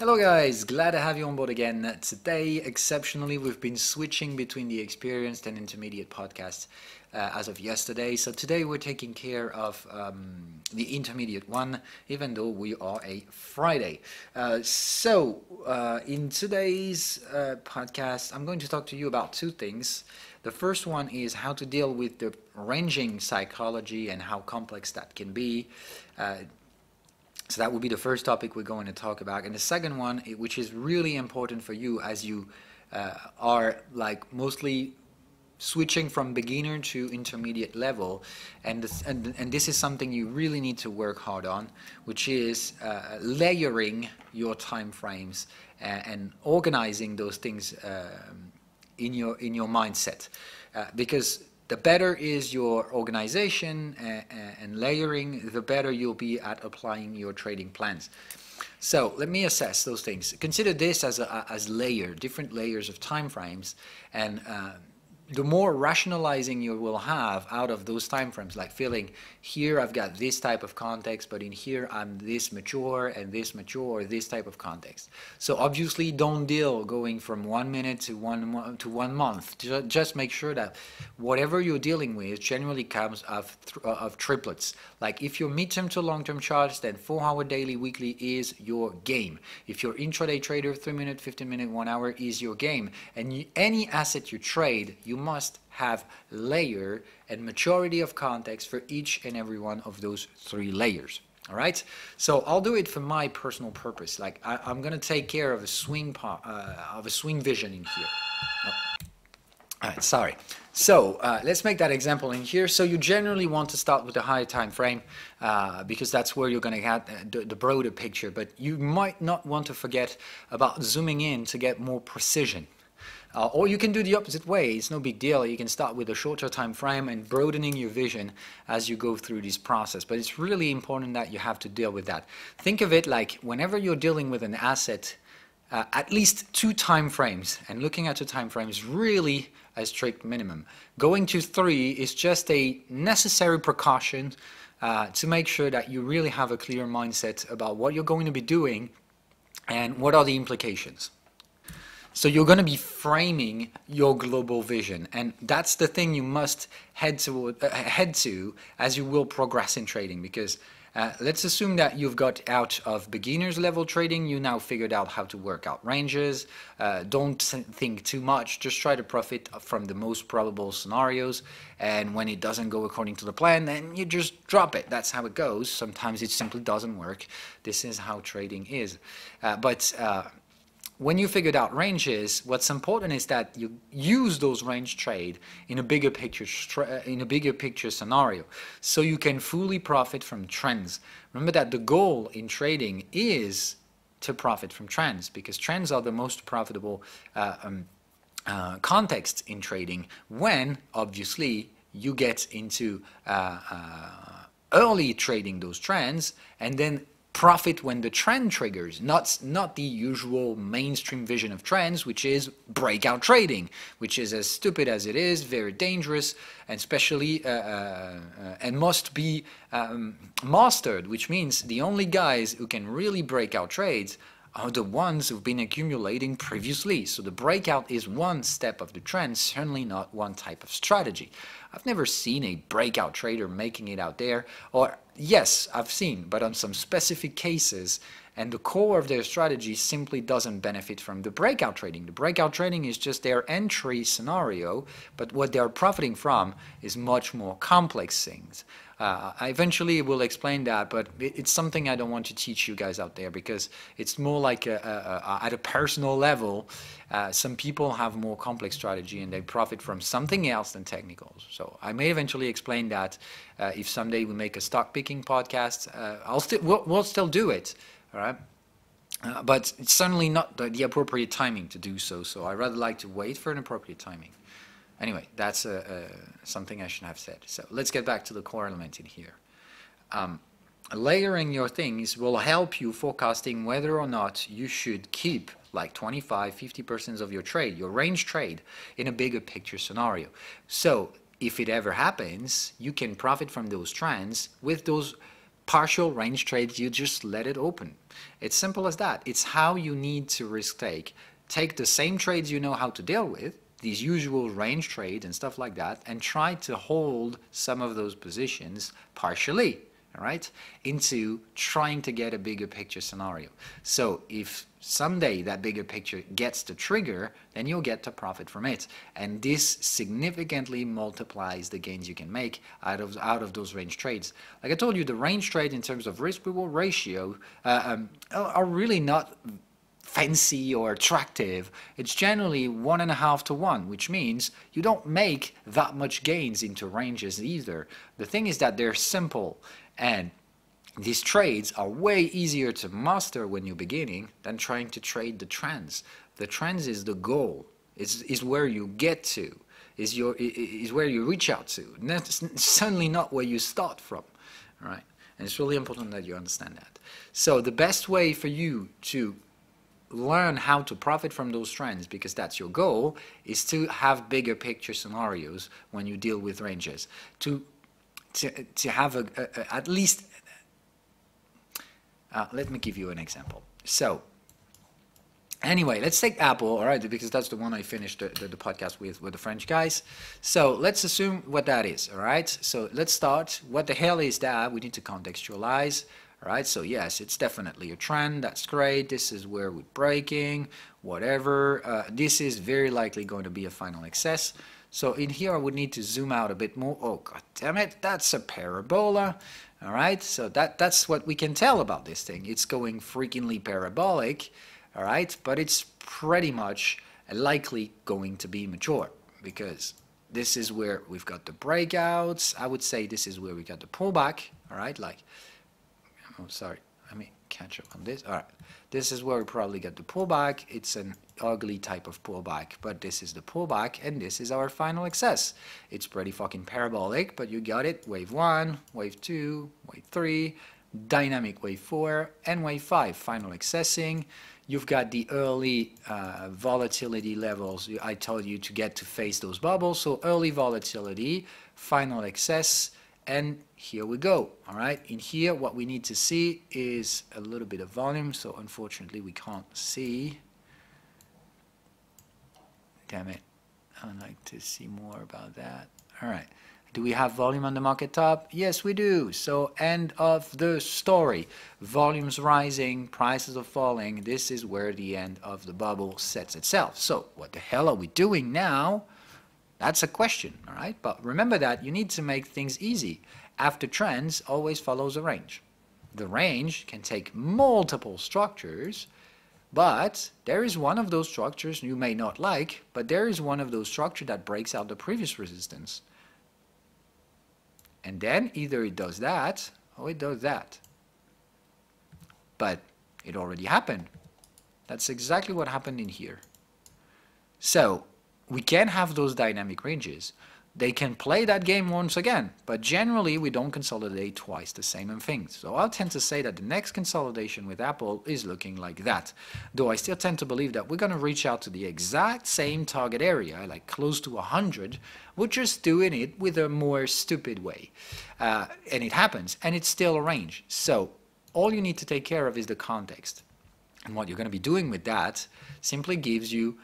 Hello guys, glad to have you on board again. Today, exceptionally, we've been switching between the experienced and intermediate podcasts as of yesterday. So today we're taking care of the intermediate one, even though we are a Friday. In today's podcast, I'm going to talk to you about two things. The first one is how to deal with the ranging psychology and how complex that can be. So that will be the first topic we're going to talk about. And the second one, which is really important for you as you are like mostly switching from beginner to intermediate level, and this is something you really need to work hard on, which is layering your time frames and organizing those things in your mindset, because the better is your organization and layering, the better you'll be at applying your trading plans. So let me assess those things. Consider this as different layers of time frames, and the more rationalizing you will have out of those time frames, like feeling here I've got this type of context, but in here I'm this mature and this mature, this type of context. So obviously don't deal going from 1 minute to 1 month. Just make sure that whatever you're dealing with generally comes of triplets. Like if you're midterm to long-term charts, then 4-hour daily, weekly is your game. If you're intraday trader, 3 minute, 15 minute, 1 hour is your game. And any asset you trade, you must have layer and maturity of context for each and every one of those 3 layers. All right, so I'll do it for my personal purpose. Like I'm going to take care of a swing vision in here. Oh. All right, sorry. So let's make that example in here. So you generally want to start with a higher time frame because that's where you're going to get the broader picture. But you might not want to forget about zooming in to get more precision. Or you can do the opposite way. It's no big deal. You can start with a shorter time frame and broadening your vision as you go through this process. But it's really important that you have to deal with that. Think of it like whenever you're dealing with an asset, at least 2 time frames, and looking at 2 time frames is really a strict minimum. Going to 3 is just a necessary precaution to make sure that you really have a clear mindset about what you're going to be doing and what are the implications. So you're going to be framing your global vision, and that's the thing you must head to as you will progress in trading, because let's assume that you've got out of beginners level trading, you now figured out how to work out ranges. Don't think too much, just try to profit from the most probable scenarios, and when it doesn't go according to the plan, then you just drop it. That's how it goes. Sometimes it simply doesn't work. This is how trading is. When you figured out ranges, what's important is that you use those range trade in a bigger picture scenario, so you can fully profit from trends. Remember that the goal in trading is to profit from trends, because trends are the most profitable context in trading when, obviously, you get into early trading those trends and then profit when the trend triggers, not the usual mainstream vision of trends, which is breakout trading, which is as stupid as it is, very dangerous, and especially and must be mastered, which means the only guys who can really break out trades are the ones who've been accumulating previously. So the breakout is one step of the trend, certainly not one type of strategy. I've never seen a breakout trader making it out there, or yes, I've seen, but on some specific cases, and the core of their strategy simply doesn't benefit from the breakout trading. The breakout trading is just their entry scenario, but what they're profiting from is much more complex things. I eventually will explain that, but it's something I don't want to teach you guys out there, because it's more like at a personal level, some people have more complex strategy and they profit from something else than technicals. So I may eventually explain that. If someday we make a stock picking podcast, we'll still do it, all right? But it's certainly not the appropriate timing to do so. So I rather like to wait for an appropriate timing. Anyway, that's something I should have said. So let's get back to the core element in here. Layering your things will help you forecasting whether or not you should keep like 25–50% of your trade, your range trade, in a bigger picture scenario. So if it ever happens, you can profit from those trends with those partial range trades, you just let it open. It's simple as that. It's how you need to risk take. Take the same trades you know how to deal with, these usual range trades and stuff like that, and try to hold some of those positions partially, all right, into trying to get a bigger picture scenario. So if someday that bigger picture gets the trigger, then you'll get to profit from it. And this significantly multiplies the gains you can make out of those range trades. Like I told you, the range trade in terms of risk-reward ratio are really not fancy or attractive. It's generally 1.5 to 1, which means you don't make that much gains into ranges either. The thing is that they're simple, and these trades are way easier to master when you're beginning than trying to trade the trends. The trends is the goal, is where you get to, is where you reach out to. And that's certainly not where you start from, right? And it's really important that you understand that. So the best way for you to learn how to profit from those trends, because that's your goal, is to have bigger picture scenarios when you deal with ranges. To have at least, let me give you an example. So anyway, let's take Apple, all right, because that's the one I finished the podcast with the French guys. So let's assume what that is, all right? So let's start. What the hell is that? We need to contextualize. All right, so yes, it's definitely a trend. That's great. This is where we're breaking, whatever. This is very likely going to be a final excess. So in here, I would need to zoom out a bit more. Oh, god damn it, that's a parabola. All right, so that's what we can tell about this thing. It's going freakingly parabolic, all right, but it's pretty much likely going to be mature, because this is where we've got the breakouts. I would say this is where we got the pullback, all right, like, oh, sorry, let me catch up on this. All right, this is where we probably get the pullback. It's an ugly type of pullback, but this is the pullback, and this is our final excess. It's pretty fucking parabolic, but you got it. Wave 1, wave 2, wave 3, dynamic wave 4, and wave 5, final excessing. You've got the early volatility levels I told you to get to face those bubbles. So early volatility, final excess, and here we go. All right, in here what we need to see is a little bit of volume, so unfortunately we can't see. Damn it, I'd like to see more about that. All right, do we have volume on the market top? Yes, we do. So end of the story. Volumes rising, prices are falling. This is where the end of the bubble sets itself. So what the hell are we doing now? That's a question, all right? But remember that you need to make things easy. After trends always follows a range. The range can take multiple structures, but there is one of those structures you may not like, but there is one of those structures that breaks out the previous resistance. And then either it does that or it does that. But it already happened. That's exactly what happened in here. So we can have those dynamic ranges. They can play that game once again, but generally we don't consolidate twice the same things. So I'll tend to say that the next consolidation with Apple is looking like that. Though I still tend to believe that we're going to reach out to the exact same target area, like close to 100. We're just doing it with a more stupid way. And it happens, and it's still a range. So all you need to take care of is the context. And what you're going to be doing with that simply gives you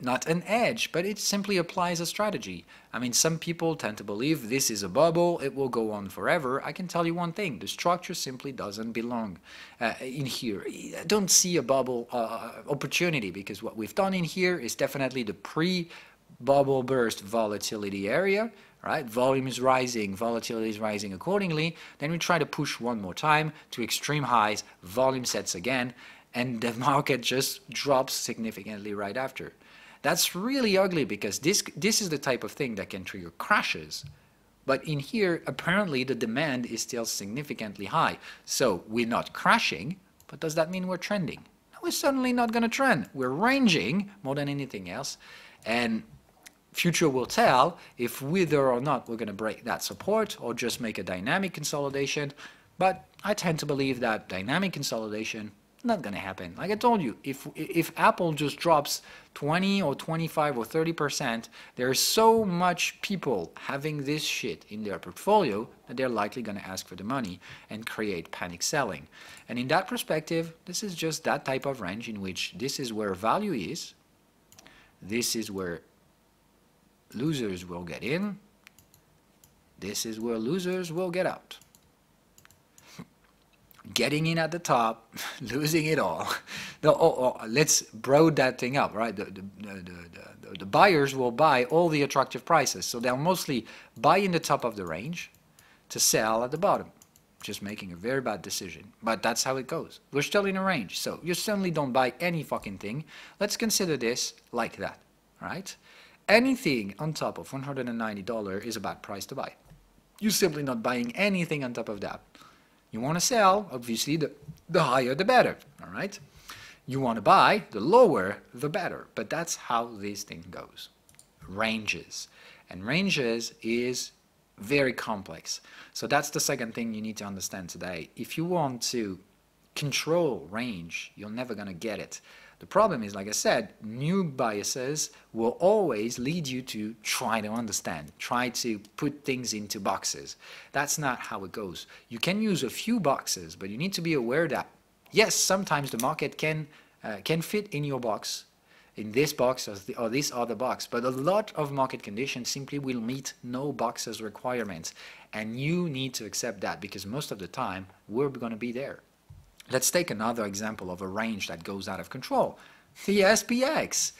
not an edge, but it simply applies a strategy. I mean, some people tend to believe this is a bubble, it will go on forever. I can tell you one thing, the structure simply doesn't belong in here. I don't see a bubble opportunity, because what we've done in here is definitely the pre-bubble burst volatility area, right? Volume is rising, volatility is rising accordingly. Then we try to push one more time to extreme highs, volume sets again, and the market just drops significantly right after. That's really ugly, because this is the type of thing that can trigger crashes. But in here, apparently the demand is still significantly high. So we're not crashing, but does that mean we're trending? No, we're certainly not going to trend. We're ranging more than anything else. And future will tell if whether or not we're going to break that support or just make a dynamic consolidation. But I tend to believe that dynamic consolidation Not going to happen. Like I told you, if Apple just drops 20 or 25 or 30%, there's so much people having this shit in their portfolio that they're likely going to ask for the money and create panic selling. And in that perspective, this is just that type of range in which this is where value is, this is where losers will get in, this is where losers will get out. Getting in at the top, losing it all. Let's broad that thing up, right? The buyers will buy all the attractive prices, so they'll mostly buy in the top of the range to sell at the bottom, just making a very bad decision. But that's how it goes. We're still in a range, so you certainly don't buy any fucking thing. Let's consider this like that, right? Anything on top of $190 is a bad price to buy. You're simply not buying anything on top of that. You want to sell, obviously, the higher the better, all right? You want to buy, the lower the better. But that's how this thing goes. Ranges. And ranges is very complex. So that's the second thing you need to understand today. If you want to control range, you're never going to get it. The problem is, like I said, new biases will always lead you to try to understand, try to put things into boxes. That's not how it goes. You can use a few boxes, but you need to be aware that, yes, sometimes the market can fit in your box, in this box or this other box, but a lot of market conditions simply will meet no boxes requirements, and you need to accept that because most of the time we're going to be there. Let's take another example of a range that goes out of control, the SPX.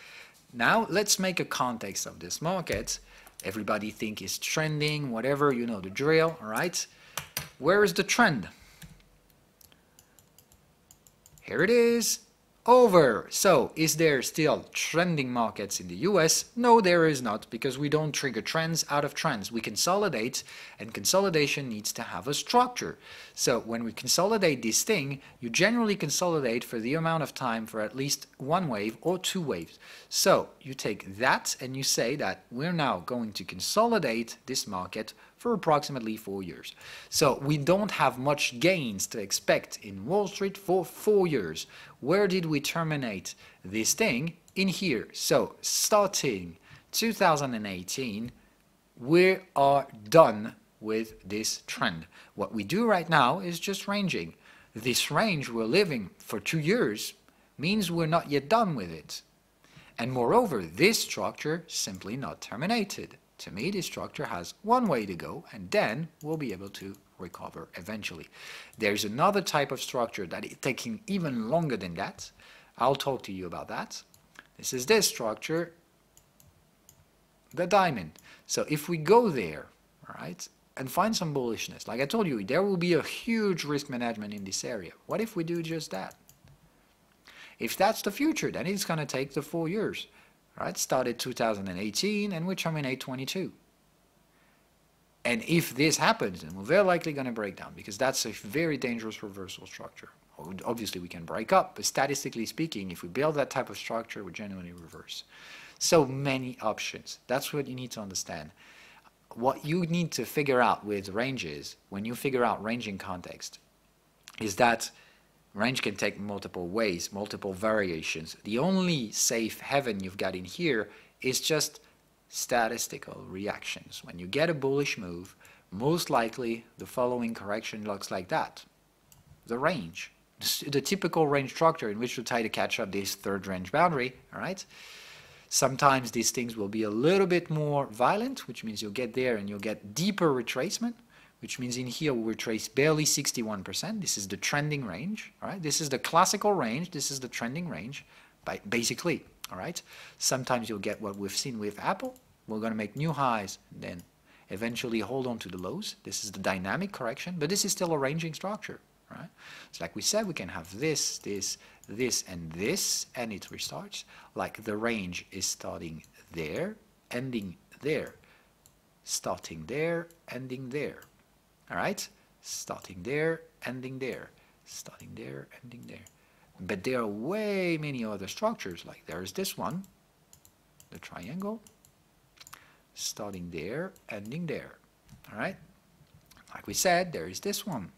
Now let's make a context of this market. Everybody think it's trending, whatever, you know the drill, all right? Where is the trend? Here it is, over. So is there still trending markets in the US? No, there is not, because we don't trigger trends out of trends. We consolidate, and consolidation needs to have a structure. So when we consolidate this thing, you generally consolidate for the amount of time for at least one wave or two waves. So you take that and you say that we're now going to consolidate this market for approximately 4 years. So we don't have much gains to expect in Wall Street for 4 years. Where did we terminate this thing? In here. So starting 2018, we are done with this trend. What we do right now is just ranging. This range we're living for 2 years means we're not yet done with it. And moreover, this structure simply not terminated. To me, this structure has one way to go, and then we'll be able to recover eventually. There's another type of structure that is taking even longer than that. I'll talk to you about that. This is this structure, the diamond. So if we go there, all right, and find some bullishness, like I told you, there will be a huge risk management in this area. What if we do just that? If that's the future, then it's going to take the 4 years. Right, started 2018 and we terminate 22. And if this happens, then we're very likely going to break down, because that's a very dangerous reversal structure. Obviously we can break up, but statistically speaking, if we build that type of structure, we genuinely reverse. So many options. That's what you need to understand. What you need to figure out with ranges, when you figure out ranging context, is that range can take multiple ways, multiple variations. The only safe haven you've got in here is just statistical reactions. When you get a bullish move, most likely the following correction looks like that. The range, the typical range structure in which you try to catch up this third range boundary, all right? Sometimes these things will be a little bit more violent, which means you'll get there and you'll get deeper retracement, which means in here we retrace barely 61%. This is the trending range, all right? This is the classical range. This is the trending range, basically, all right? Sometimes you'll get what we've seen with Apple. We're going to make new highs, then eventually hold on to the lows. This is the dynamic correction, but this is still a ranging structure, right? So like we said, we can have this, this, this, and this, and it restarts. Like the range is starting there, ending there, starting there, ending there. All right, starting there, ending there, starting there, ending there. But there are way many other structures, like there's this one, the triangle, starting there, ending there. All right, like we said, there is this one.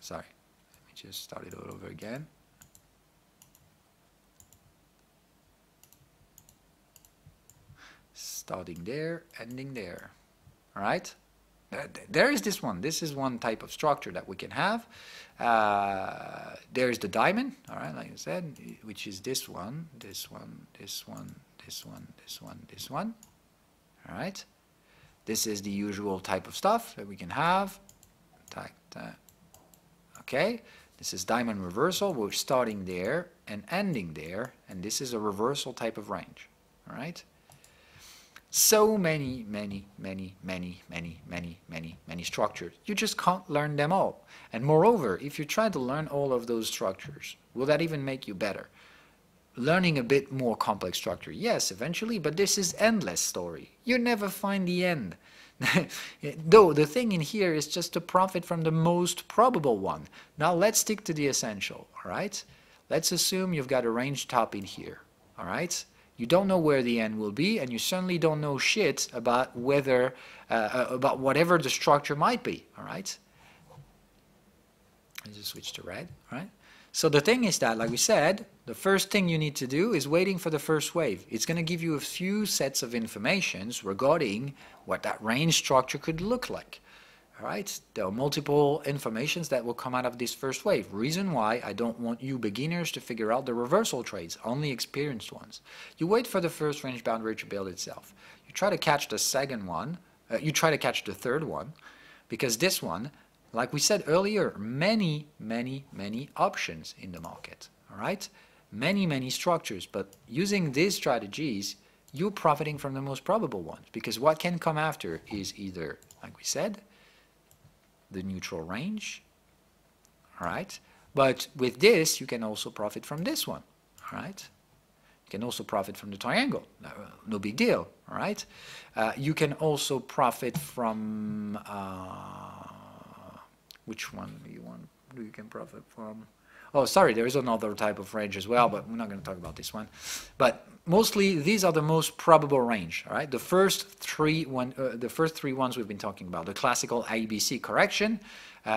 sorry, let me just start it all over again. Starting there, ending there. All right? There is this one. This is one type of structure that we can have. There's the diamond, all right, like I said, which is this one, this one, this one, this one, this one, this one. All right? This is the usual type of stuff that we can have. Okay? This is diamond reversal. We're starting there and ending there, and this is a reversal type of range. All right? So many structures. You just can't learn them all. And moreover, if you try to learn all of those structures, will that even make you better? Learning a bit more complex structure, yes, eventually, but this is endless story. You never find the end. Though the thing in here is just to profit from the most probable one. Now let's stick to the essential, all right? Let's assume you've got a range top in here, all right? You don't know where the end will be, and you certainly don't know shit about whether, about whatever the structure might be, all right? Let's just switch to red, all right? So the thing is that, like we said, the first thing you need to do is waiting for the first wave. It's going to give you a few sets of informations regarding what that range structure could look like. All right, there are multiple informations that will come out of this first wave. Reason why I don't want you beginners to figure out the reversal trades, only experienced ones. You wait for the first range boundary to build itself. You try to catch the second one, you try to catch the third one, because this one, like we said earlier, many options in the market. All right, many structures, but using these strategies, you're profiting from the most probable ones, because what can come after is either, like we said, the neutral range, all right? But with this, you can also profit from this one, all right? You can also profit from the triangle, no big deal, all right? You can also profit from, which one do you want? You can profit from? Oh, sorry, there is another type of range as well, but we're not going to talk about this one. But mostly, these are the most probable range, all right? The first three ones we've been talking about, the classical ABC correction,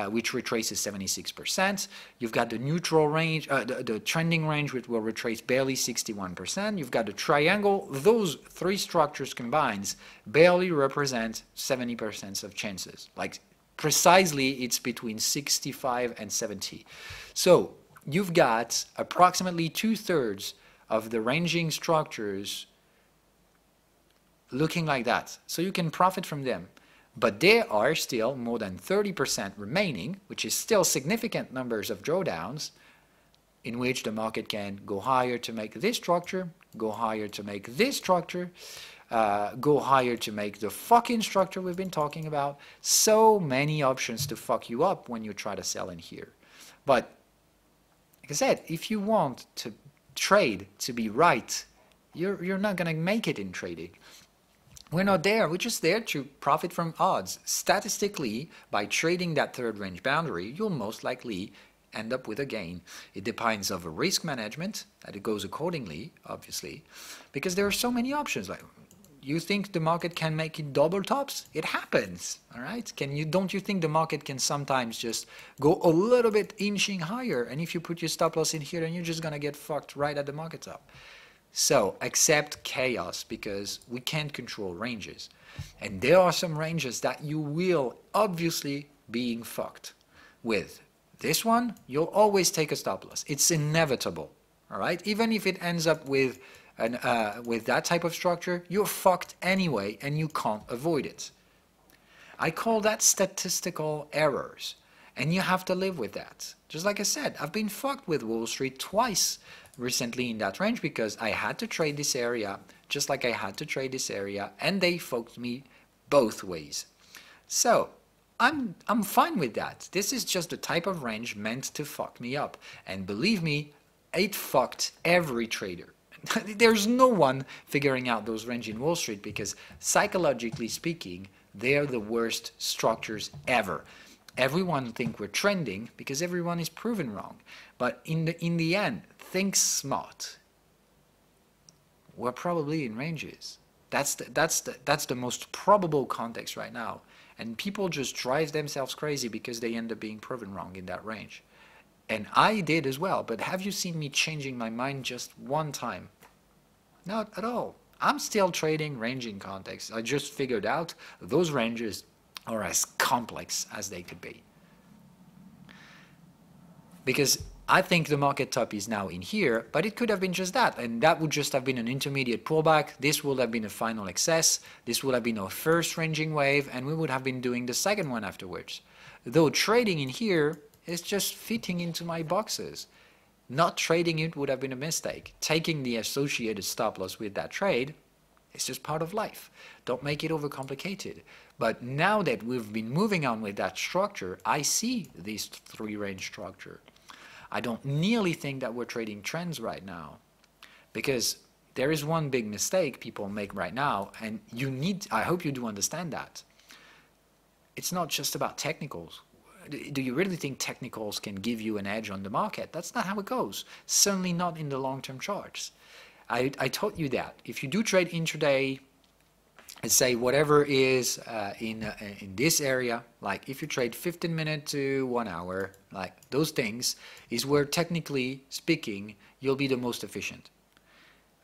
which retraces 76%. You've got the neutral range, the trending range, which will retrace barely 61%. You've got the triangle. Those three structures combined barely represent 70% of chances. Like, precisely, it's between 65 and 70. So you've got approximately 2/3 of the ranging structures looking like that. So you can profit from them. But there are still more than 30% remaining, which is still significant numbers of drawdowns, in which the market can go higher to make this structure, go higher to make this structure, go higher to make the fucking structure we've been talking about. So many options to fuck you up when you try to sell in here. But like I said, if you want to trade to be right, you're not going to make it in trading. We're not there. We're just there to profit from odds. Statistically, by trading that third range boundary, you'll most likely end up with a gain. It depends on the risk management, that it goes accordingly, obviously, because there are so many options. Like, you think the market can make it double tops? It happens, all right? Don't you think the market can sometimes just go a little bit inching higher, and if you put your stop loss in here, then you're just going to get fucked right at the market top? So accept chaos, because we can't control ranges. And there are some ranges that you will obviously being fucked with. This one, you'll always take a stop loss. It's inevitable, all right? Even if it ends up with that type of structure, you're fucked anyway, and you can't avoid it. I call that statistical errors, and you have to live with that. Just like I said, I've been fucked with Wall Street twice recently in that range, because I had to trade this area, just like I had to trade this area, and they fucked me both ways. So I'm fine with that. This is just the type of range meant to fuck me up, and believe me, it fucked every trader. There's no one figuring out those ranges in Wall Street, because psychologically speaking, they're the worst structures ever. Everyone think we're trending because everyone is proven wrong. But in the end, think smart. We're probably in ranges. That's the most probable context right now. And people just drive themselves crazy because they end up being proven wrong in that range. And I did as well, but have you seen me changing my mind just one time? Not at all. I'm still trading ranging context. I just figured out those ranges are as complex as they could be. Because I think the market top is now in here, but it could have been just that, and that would just have been an intermediate pullback. This would have been a final excess. This would have been our first ranging wave, and we would have been doing the second one afterwards. Though trading in here is just fitting into my boxes. Not trading it would have been a mistake. Taking the associated stop loss with that trade is just part of life. Don't make it overcomplicated. But now that we've been moving on with that structure, I see this three-range structure. I don't nearly think that we're trading trends right now, because there is one big mistake people make right now, and I hope you do understand that. It's not just about technicals. Do you really think technicals can give you an edge on the market? That's not how it goes. Certainly not in the long-term charts. I taught you that. If you do trade intraday, let's say whatever is in this area, like if you trade 15 minutes to 1 hour, like those things is where technically speaking you'll be the most efficient.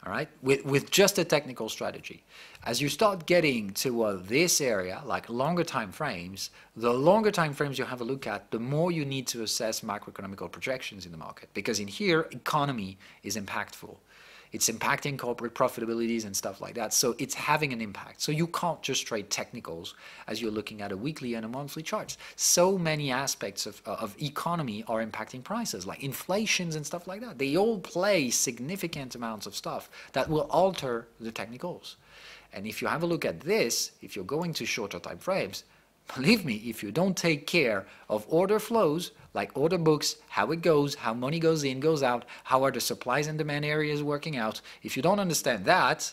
All right, with just a technical strategy. As you start getting to this area, like longer time frames, the longer time frames you have a look at, the more you need to assess macroeconomic projections in the market, because in here economy is impactful. It's impacting corporate profitabilities and stuff like that. So it's having an impact. So you can't just trade technicals as you're looking at a weekly and a monthly charts. So many aspects of economy are impacting prices, like inflations and stuff like that. They all play significant amounts of stuff that will alter the technicals. And if you have a look at this, if you're going to shorter time frames, believe me, if you don't take care of order flows, like order books, how it goes, how money goes in, goes out, how are the supplies and demand areas working out, if you don't understand that,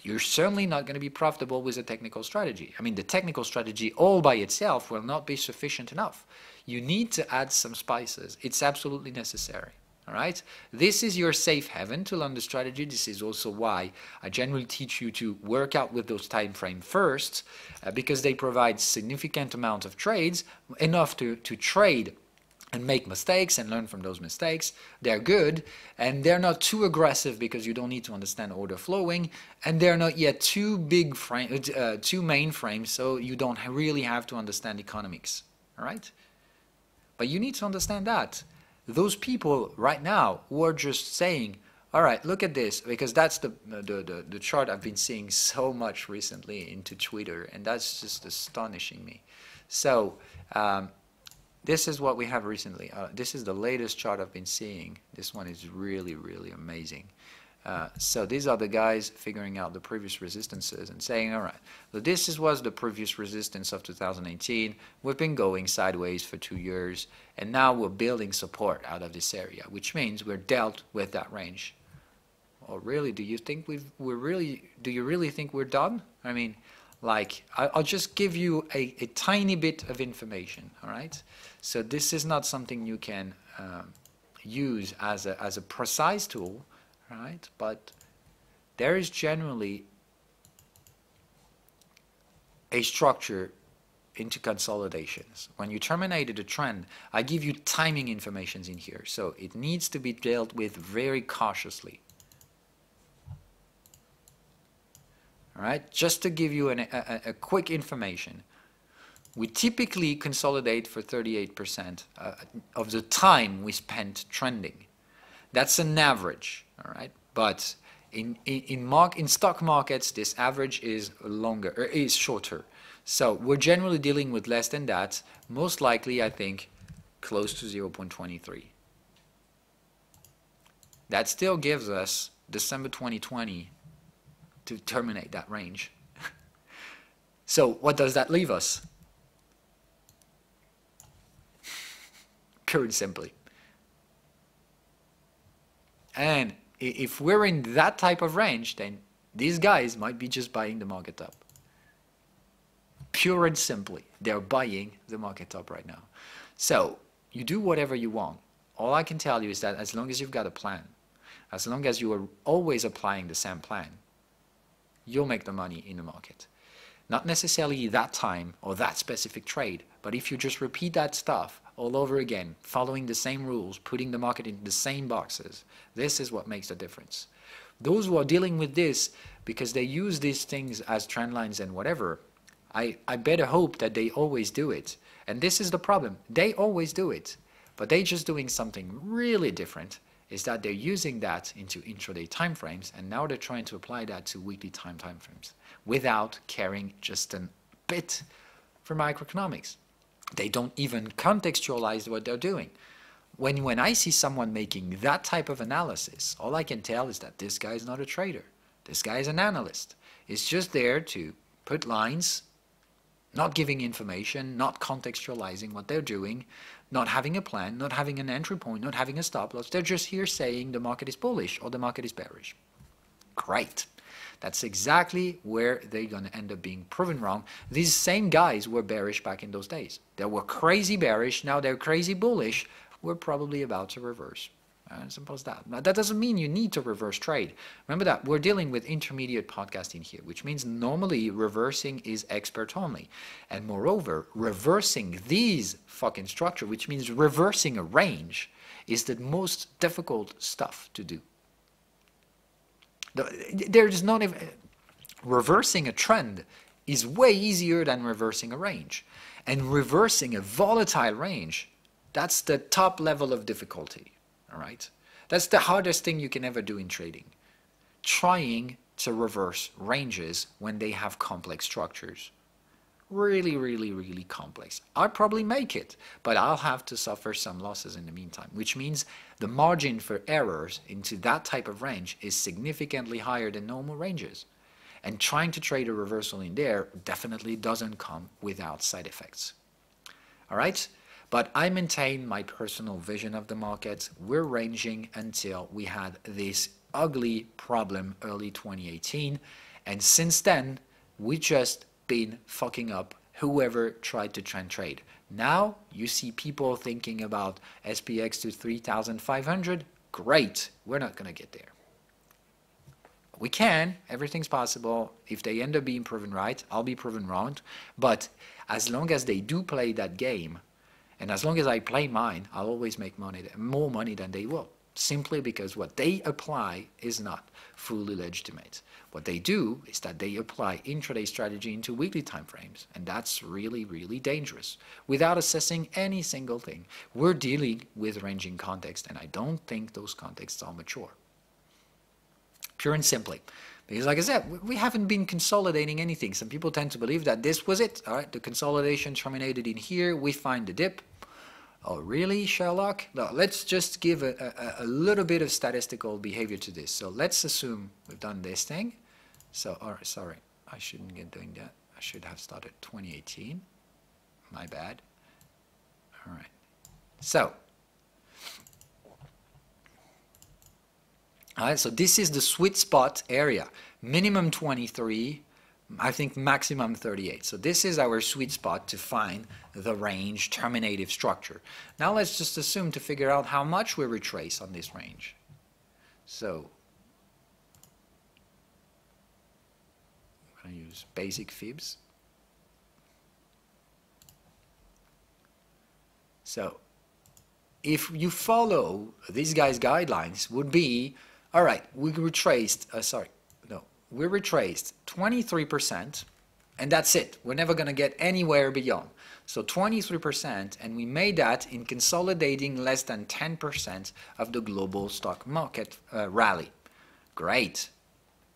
you're certainly not going to be profitable with a technical strategy. I mean, the technical strategy all by itself will not be sufficient enough. You need to add some spices. It's absolutely necessary. All right, this is your safe haven to learn the strategy. This is also why I generally teach you to work out with those time frames first, because they provide significant amount of trades, enough to trade and make mistakes and learn from those mistakes. They're good, and they're not too aggressive because you don't need to understand order flowing, and they're not yet too main frames, so you don't really have to understand economics. All right, but you need to understand that. Those people right now who are just saying, all right, look at this, because that's the chart I've been seeing so much recently into Twitter, and that's just astonishing me. So this is what we have recently. This is the latest chart I've been seeing. This one is really, really amazing. So these are the guys figuring out the previous resistances and saying, all right, so this was the previous resistance of 2018. We've been going sideways for 2 years, and now we're building support out of this area, which means we're dealt with that range. Or really, do you think do you really think we're done? I mean, like, I'll just give you a tiny bit of information, all right? So this is not something you can use as a precise tool, right? But there is generally a structure into consolidations. When you terminated a trend, I give you timing information in here, so it needs to be dealt with very cautiously. All right, just to give you a quick information, we typically consolidate for 38% of the time we spent trending. That's an average, all right? But in stock markets, this average is longer, or is shorter. So we're generally dealing with less than that. Most likely, I think, close to 0.23. That still gives us December 2020 to terminate that range. So what does that leave us? Pure and simply. And if we're in that type of range, then these guys might be just buying the market up. Pure and simply, they're buying the market up right now. So you do whatever you want. All I can tell you is that as long as you've got a plan, as long as you are always applying the same plan, you'll make the money in the market. Not necessarily that time or that specific trade, but if you just repeat that stuff all over again, following the same rules, putting the market in the same boxes, this is what makes the difference. Those who are dealing with this, because they use these things as trend lines and whatever, I better hope that they always do it. And this is the problem. They always do it, but they're just doing something really different, is that they're using that into intraday time frames, and now they're trying to apply that to weekly time frames without caring just a bit for microeconomics. They don't even contextualize what they're doing. When I see someone making that type of analysis, all I can tell is that this guy is not a trader. This guy is an analyst. He's just there to put lines, not giving information, not contextualizing what they're doing, not having a plan, not having an entry point, not having a stop loss. They're just here saying the market is bullish or the market is bearish. Great. That's exactly where they're going to end up being proven wrong. These same guys were bearish back in those days. They were crazy bearish. Now they're crazy bullish. We're probably about to reverse. Simple as that. Now, that doesn't mean you need to reverse trade. Remember that we're dealing with intermediate podcasting here, which means normally reversing is expert only. And moreover, reversing these fucking structure, which means reversing a range, is the most difficult stuff to do. There's not even, reversing a trend is way easier than reversing a range. And reversing a volatile range, that's the top level of difficulty. All right, that's the hardest thing you can ever do in trading. Trying to reverse ranges when they have complex structures. Really, really, really complex. I'll probably make it, but I'll have to suffer some losses in the meantime, which means the margin for errors into that type of range is significantly higher than normal ranges. And trying to trade a reversal in there definitely doesn't come without side effects. All right? But I maintain my personal vision of the market. We're ranging until we had this ugly problem early 2018. And since then, we just been fucking up whoever tried to trend trade. Now, you see people thinking about SPX to 3,500. Great. We're not going to get there. We can. Everything's possible. If they end up being proven right, I'll be proven wrong. But as long as they do play that game, and as long as I play mine, I'll always make money, more money than they will, simply because what they apply is not fully legitimate. What they do is that they apply intraday strategy into weekly time frames, and that's really, really dangerous, without assessing any single thing. We're dealing with ranging context, and I don't think those contexts are mature. Pure and simply. Because like I said, we haven't been consolidating anything. Some people tend to believe that this was it. All right, the consolidation terminated in here. We find the dip. Oh, really, Sherlock? No, let's just give a little bit of statistical behavior to this. So let's assume we've done this thing. So, all right, sorry, I shouldn't get doing that. I should have started 2018. My bad. All right. So, all right, so this is the sweet spot area. Minimum 23, I think maximum 38. So this is our sweet spot to find the range terminative structure. Now let's just assume to figure out how much we retrace on this range. So I'm going to use basic fibs. So if you follow these guys' guidelines, would be, all right, we retraced, we retraced 23%, and that's it. We're never going to get anywhere beyond. So 23%, and we made that in consolidating less than 10% of the global stock market rally. Great.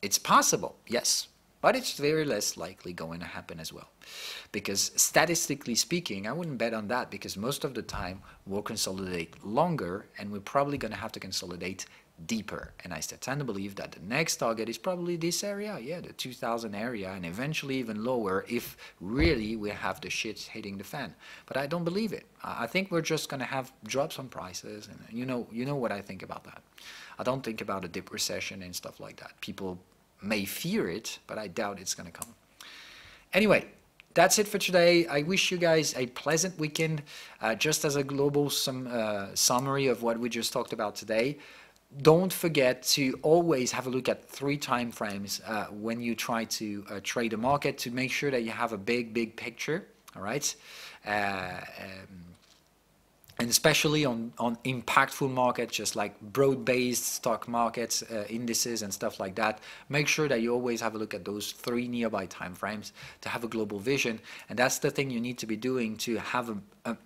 It's possible, yes, but it's very less likely going to happen as well. Because statistically speaking, I wouldn't bet on that, because most of the time we'll consolidate longer, and we're probably going to have to consolidate deeper. And I tend to believe that the next target is probably this area, yeah, the 2000 area, and eventually even lower if really we have the shit hitting the fan. But I don't believe it. I think we're just going to have drops on prices, and you know what I think about that. I don't think about a dip recession and stuff like that. People may fear it, but I doubt it's going to come. Anyway, that's it for today. I wish you guys a pleasant weekend. Just as a global summary of what we just talked about today, don't forget to always have a look at 3 time frames when you try to trade the market, to make sure that you have a big picture. All right. And especially on impactful markets, just like broad-based stock markets, indices and stuff like that, make sure that you always have a look at those 3 nearby time frames to have a global vision. And that's the thing you need to be doing to have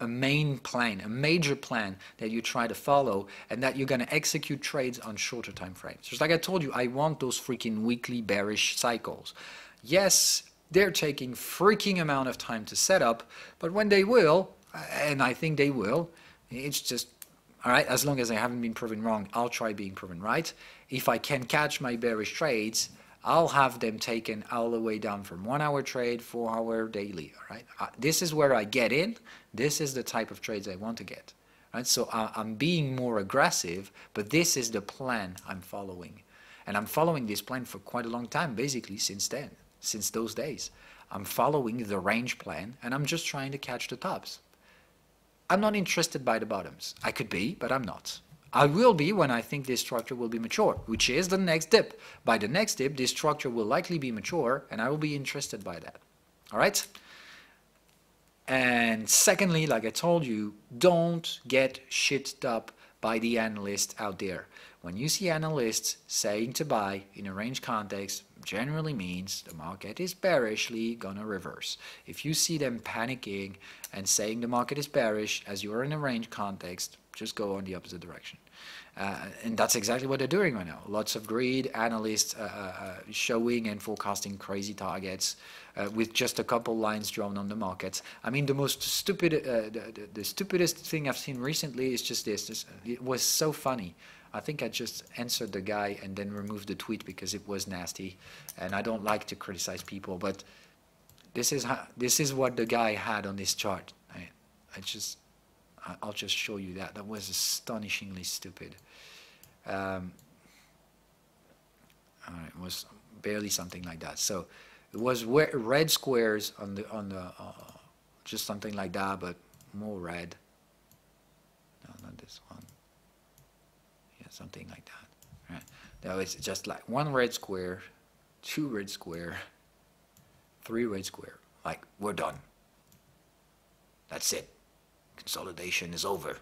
a main plan, a major plan that you try to follow, and that you're going to execute trades on shorter time frames. Just like I told you, I want those freaking weekly bearish cycles. Yes, they're taking freaking amount of time to set up, but when they will, and I think they will, it's just, all right, as long as I haven't been proven wrong, I'll try being proven right. If I can catch my bearish trades, I'll have them taken all the way down from 1 hour trade, 4 hour daily, all right? This is where I get in. This is the type of trades I want to get, right? So I'm being more aggressive, but this is the plan I'm following. And I'm following this plan for quite a long time, basically since then, since those days. I'm following the range plan, and I'm just trying to catch the tops. I'm not interested by the bottoms. I could be, but I'm not. I will be when I think this structure will be mature, which is the next dip. By the next dip, this structure will likely be mature, and I will be interested by that. All right? And secondly, like I told you, don't get shit up by the analysts out there. When you see analysts saying to buy in a range context, generally means the market is bearishly gonna reverse. If you see them panicking and saying the market is bearish as you are in a range context, just go on the opposite direction. And that's exactly what they're doing right now. Lots of greed, analysts showing and forecasting crazy targets with just a couple lines drawn on the markets. I mean, the most stupid, the stupidest thing I've seen recently is just this. It was so funny. I think I just answered the guy and then removed the tweet because it was nasty, and I don't like to criticize people, but this is what the guy had on this chart. I'll just show you that. That was astonishingly stupid. It was barely something like that. So it was red squares on the just something like that, but more red. No, not this one. Something like that. Right? Now it's just like 1 red square, 2 red square, 3 red square. Like, we're done. That's it. Consolidation is over.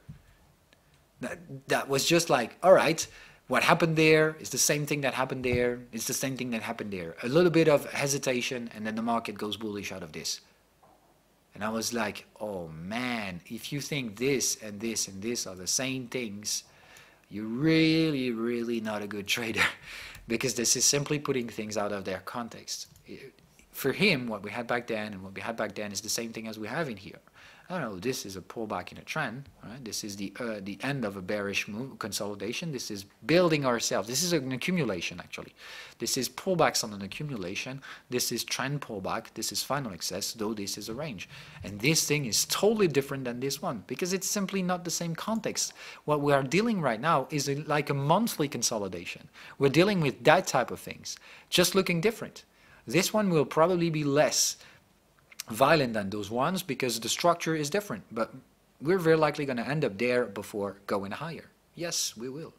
That was just like, all right, what happened there is the same thing that happened there. It's the same thing that happened there. A little bit of hesitation, and then the market goes bullish out of this. And I was like, oh man, if you think this and this and this are the same things, you're really not a good trader, because this is simply putting things out of their context. For him, what we had back then and what we had back then is the same thing as we have in here. I don't know, this is a pullback in a trend, right? This is the end of a bearish move, consolidation. This is building ourselves. This is an accumulation, actually. This is pullbacks on an accumulation. This is trend pullback. This is final excess, though this is a range. And this thing is totally different than this one, because it's simply not the same context. What we are dealing right now is like a monthly consolidation. We're dealing with that type of things, just looking different. This one will probably be less violent than those ones because the structure is different, but we're very likely going to end up there before going higher. Yes, we will.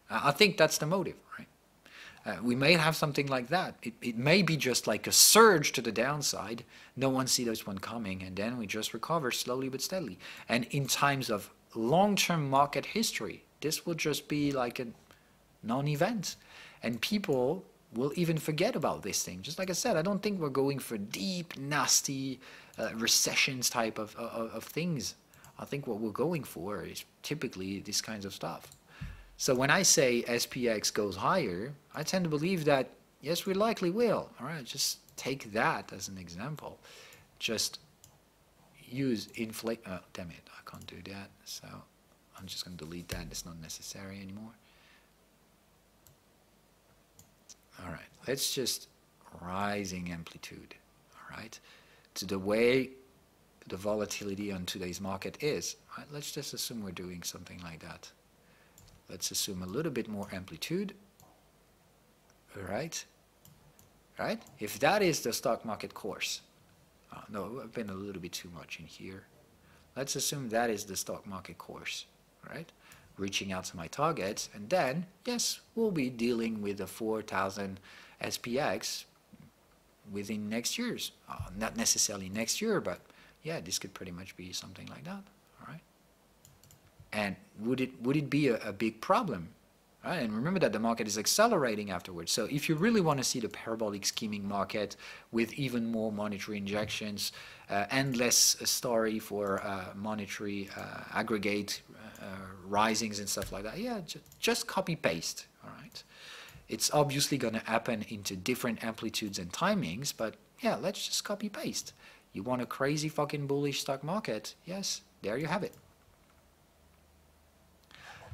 I think that's the motive, right? We may have something like that. It may be just like a surge to the downside. No one sees this one coming, and then we just recover slowly but steadily. And in times of long-term market history, this will just be like a non-event, and people will even forget about this thing. Just like I said, I don't think we're going for deep, nasty recessions type of things. I think what we're going for is typically this kinds of stuff. So when I say SPX goes higher, I tend to believe that, yes, we likely will. All right, just take that as an example. Just use inflate. Oh, damn it, I can't do that. So I'm just going to delete that. It's not necessary anymore. All right, let's just rising amplitude, all right, to the way the volatility on today's market is. Right? Let's just assume we're doing something like that. Let's assume a little bit more amplitude, all right? Right? If that is the stock market course, no, I've been a little bit too much in here. Let's assume that is the stock market course, right? reaching out to my targets, and then, yes, we'll be dealing with the 4,000 SPX within next year's. Not necessarily next year, but yeah, this could pretty much be something like that, all right? And would it be a big problem? Right? And remember that the market is accelerating afterwards. So if you really want to see the parabolic scheming market with even more monetary injections, endless story for monetary aggregate risings and stuff like that, yeah, just copy paste. All right. It's obviously going to happen into different amplitudes and timings, but yeah, let's just copy paste. You want a crazy fucking bullish stock market? Yes, there you have it.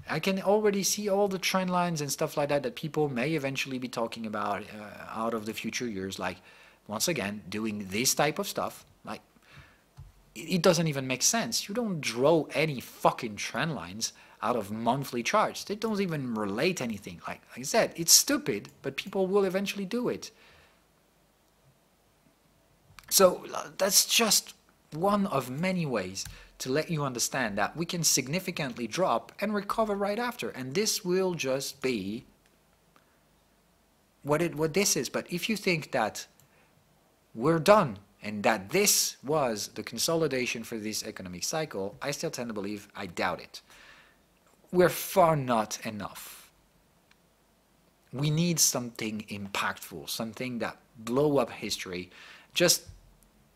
I can already see all the trend lines and stuff like that that people may eventually be talking about out of the future years, like, once again, doing this type of stuff. Like, it doesn't even make sense. You don't draw any fucking trend lines out of monthly charts. They don't even relate anything. Like I said, it's stupid, but people will eventually do it. So that's just one of many ways to let you understand that we can significantly drop and recover right after. And this will just be what this is. But if you think that we're done and that this was the consolidation for this economic cycle, I still tend to believe I doubt it. We're far not enough. We need something impactful, something that blow up history. Just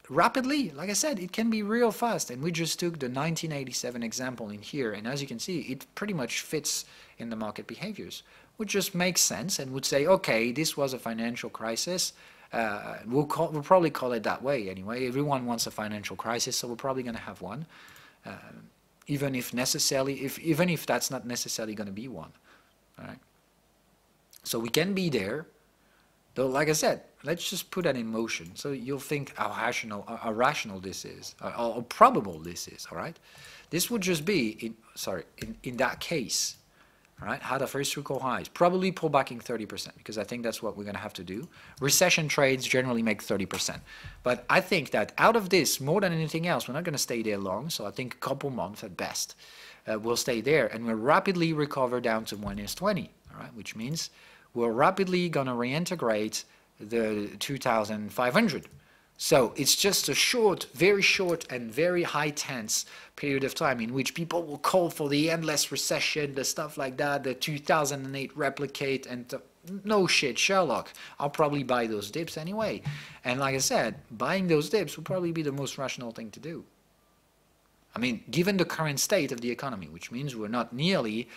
rapidly, like I said, it can be real fast, and we just took the 1987 example in here, and as you can see, it pretty much fits in the market behaviors, which just makes sense and would say, okay, this was a financial crisis. We'll probably call it that way anyway. Everyone wants a financial crisis, so we're probably going to have one, even if that's not necessarily going to be one. All right. So we can be there. Though, like I said, let's just put that in motion. So you'll think how rational this is, or probable this is, all right? This would just be, in that case, all right, had a first record highs, probably pull back in 30%, because I think that's what we're going to have to do. Recession trades generally make 30%. But I think that out of this, more than anything else, we're not going to stay there long, so I think a couple months at best. We'll stay there, and we'll rapidly recover down to -20, all right, which means we're rapidly going to reintegrate the 2,500. So it's just a very short and very high tense period of time in which people will call for the endless recession, the stuff like that, the 2008 replicate, and no shit, Sherlock. I'll probably buy those dips anyway. And like I said, buying those dips will probably be the most rational thing to do. I mean, given the current state of the economy, which means we're not nearly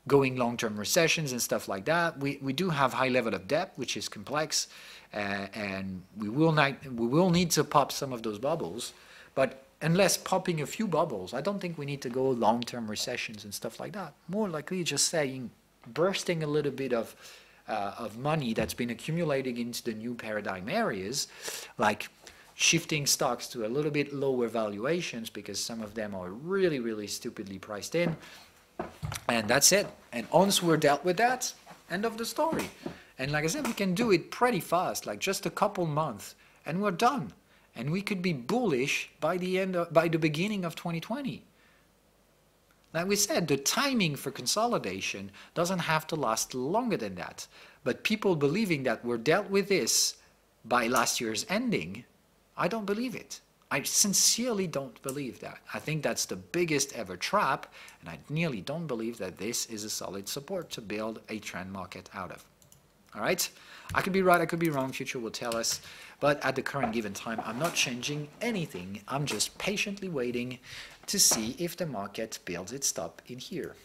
going long-term recessions and stuff like that. We do have high level of debt, which is complex, and we will need to pop some of those bubbles. But unless popping a few bubbles, I don't think we need to go long-term recessions and stuff like that. More likely just saying bursting a little bit of money that's been accumulating into the new paradigm areas, like shifting stocks to a little bit lower valuations because some of them are really, really stupidly priced in. And that's it. And once we're dealt with that, end of the story. And like I said, we can do it pretty fast, like just a couple months, and we're done. And we could be bullish by the beginning of 2020. Like we said, the timing for consolidation doesn't have to last longer than that. But people believing that we're dealt with this by last year's ending, I don't believe it. I sincerely don't believe that. I think that's the biggest ever trap, and I nearly don't believe that this is a solid support to build a trend market out of. All right? I could be right, I could be wrong, future will tell us, but at the current given time, I'm not changing anything. I'm just patiently waiting to see if the market builds its stop in here.